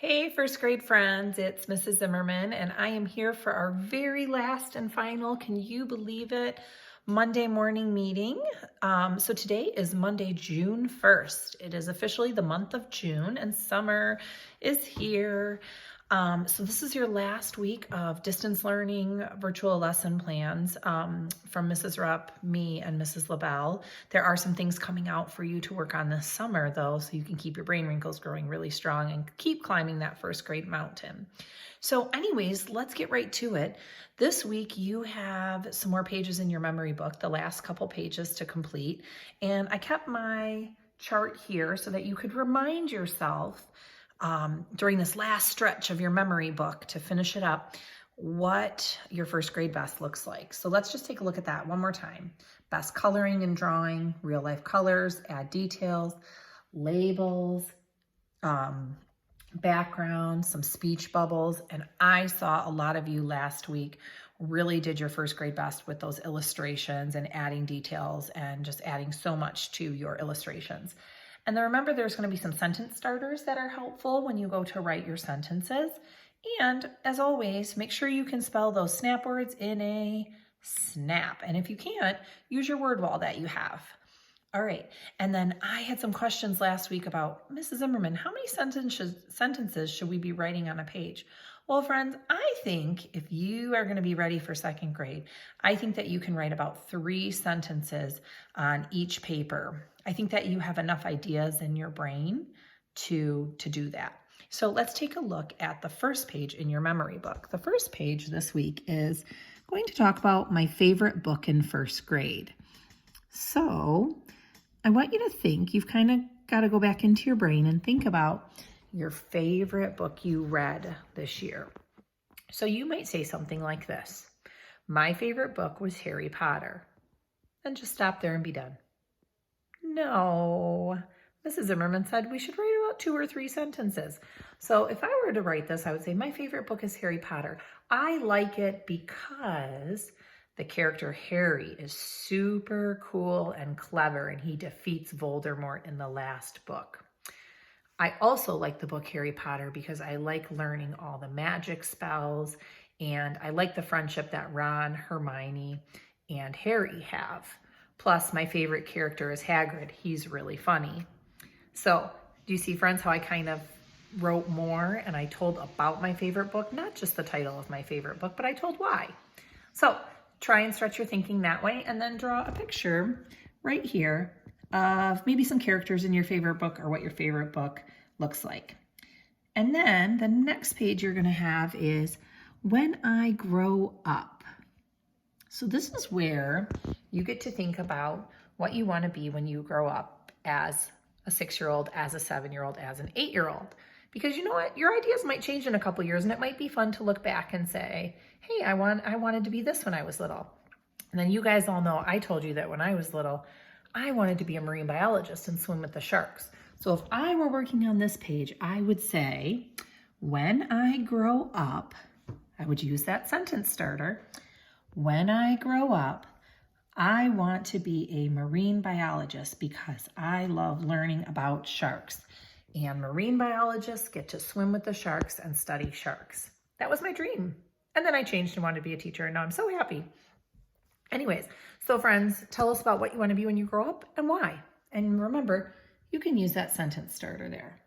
Hey, first grade friends, it's Mrs. Zimmerman, and I am here for our very last and final, can you believe it, Monday morning meeting. So today is Monday, June 1st. It is officially the month of June, and summer is here. So this is your last week of distance learning virtual lesson plans from Mrs. Rupp, me, and Mrs. LaBelle. There are some things coming out for you to work on this summer, though, so you can keep your brain wrinkles growing really strong and keep climbing that first grade mountain. So anyways, let's get right to it. This week you have some more pages in your memory book, the last couple pages to complete. And I kept my chart here so that you could remind yourself during this last stretch of your memory book to finish it up, what your first grade best looks like. So let's just take a look at that one more time. Best coloring and drawing, real life colors, add details, labels, background, some speech bubbles. And I saw a lot of you last week really did your first grade best with those illustrations and adding details and just adding so much to your illustrations. And then remember, there's going to be some sentence starters that are helpful when you go to write your sentences. And as always, make sure you can spell those snap words in a snap. And if you can't, use your word wall that you have. All right. And then I had some questions last week about, Mrs. Zimmerman, how many sentences should we be writing on a page? Well, friends, I think if you are going to be ready for second grade, I think that you can write about 3 sentences on each paper. I think that you have enough ideas in your brain to do that. So let's take a look at the first page in your memory book. The first page this week is going to talk about my favorite book in first grade. So I want you to think, you've kind of got to go back into your brain and think about your favorite book you read this year. So you might say something like this: my favorite book was Harry Potter. And just stop there and be done. No, Mrs. Zimmerman said we should write about 2 or 3 sentences. So if I were to write this, I would say my favorite book is Harry Potter. I like it because the character Harry is super cool and clever, and he defeats Voldemort in the last book. I also like the book Harry Potter because I like learning all the magic spells, and I like the friendship that Ron, Hermione, and Harry have. Plus, my favorite character is Hagrid. He's really funny. So, do you see, friends, how I kind of wrote more and I told about my favorite book? Not just the title of my favorite book, but I told why. So, try and stretch your thinking that way, and then draw a picture right here of maybe some characters in your favorite book or what your favorite book looks like. And then the next page you're going to have is when I grow up. So this is where you get to think about what you want to be when you grow up, as a 6-year-old, as a 7-year-old, as an 8-year-old. Because you know what? Your ideas might change in a couple years, and it might be fun to look back and say, hey, I wanted to be this when I was little. And then you guys all know I told you that when I was little, I wanted to be a marine biologist and swim with the sharks. So if I were working on this page, I would say, when I grow up, I would use that sentence starter. When I grow up, I want to be a marine biologist because I love learning about sharks. And marine biologists get to swim with the sharks and study sharks. That was my dream. And then I changed and wanted to be a teacher, and now I'm so happy. Anyways, so friends, tell us about what you want to be when you grow up and why. And remember, you can use that sentence starter there.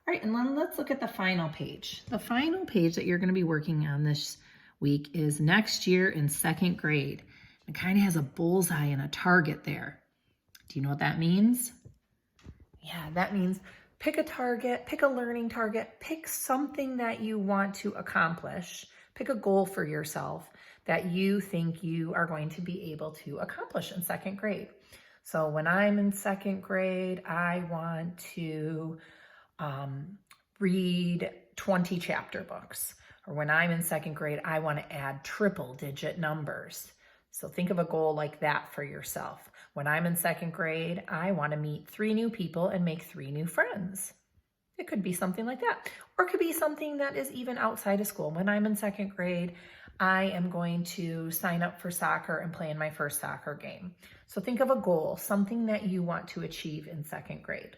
All right, and then let's look at the final page. The final page that you're going to be working on this week is next year in second grade. It kind of has a bullseye and a target there. Do you know what that means? Yeah, that means pick a target, pick a learning target, pick something that you want to accomplish, pick a goal for yourself that you think you are going to be able to accomplish in second grade. So when I'm in second grade, I want to read 20 chapter books. Or when I'm in second grade, I want to add triple digit numbers. So think of a goal like that for yourself. When I'm in second grade, I want to meet 3 new people and make 3 new friends. It could be something like that. Or it could be something that is even outside of school. When I'm in second grade, I am going to sign up for soccer and play in my first soccer game. So think of a goal, something that you want to achieve in second grade.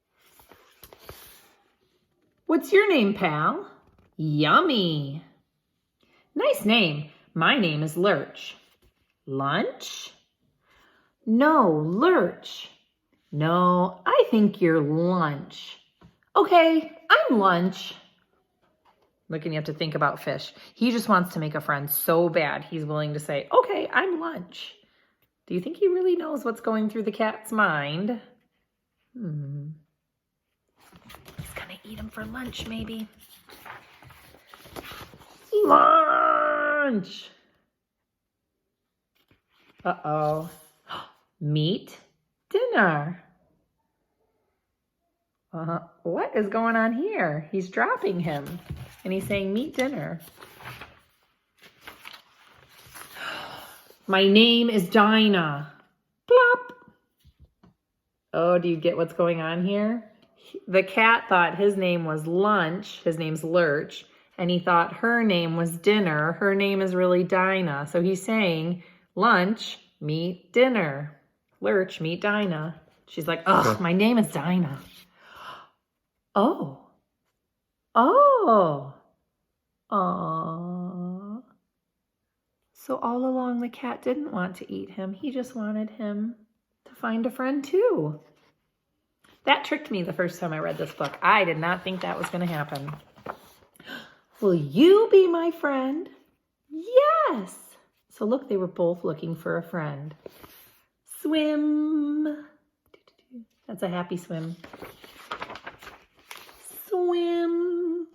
What's your name, pal? Yummy. Nice name. My name is Lurch. Lunch? No, Lurch. No, I think you're Lunch. Okay, I'm Lunch. Look, and you have to think about Fish. He just wants to make a friend so bad, he's willing to say, okay, I'm Lunch. Do you think he really knows what's going through the cat's mind? He's gonna eat him for lunch, maybe. Lunch! Uh-oh. Meat dinner. What is going on here? He's dropping him, and he's saying meat dinner. My name is Dinah. Plop. Oh, do you get what's going on here? The cat thought his name was Lunch. His name's Lurch. And he thought her name was Dinner. Her name is really Dinah. So he's saying lunch, meet dinner. Lurch, meet Dinah. She's like, oh, my name is Dinah. Oh. Oh. Aww. So all along the cat didn't want to eat him. He just wanted him to find a friend too. That tricked me the first time I read this book. I did not think that was going to happen. Will you be my friend? Yes. So look, they were both looking for a friend. Swim. That's a happy swim. Swim.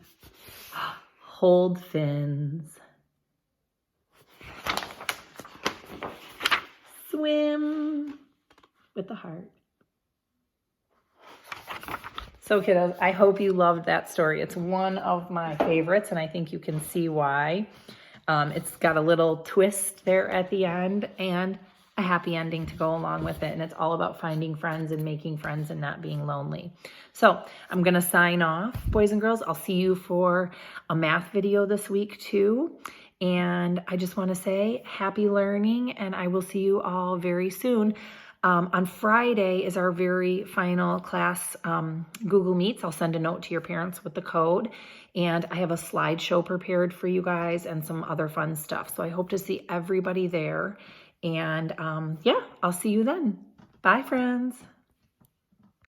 Hold fins. Swim with the heart. So kiddos, I hope you loved that story. It's one of my favorites, and I think you can see why. It's got a little twist there at the end and a happy ending to go along with it. And it's all about finding friends and making friends and not being lonely. So I'm going to sign off, boys and girls. I'll see you for a math video this week too. And I just want to say happy learning, and I will see you all very soon. On Friday is our very final class Google Meets. I'll send a note to your parents with the code. And I have a slideshow prepared for you guys and some other fun stuff. So I hope to see everybody there. And yeah, I'll see you then. Bye, friends.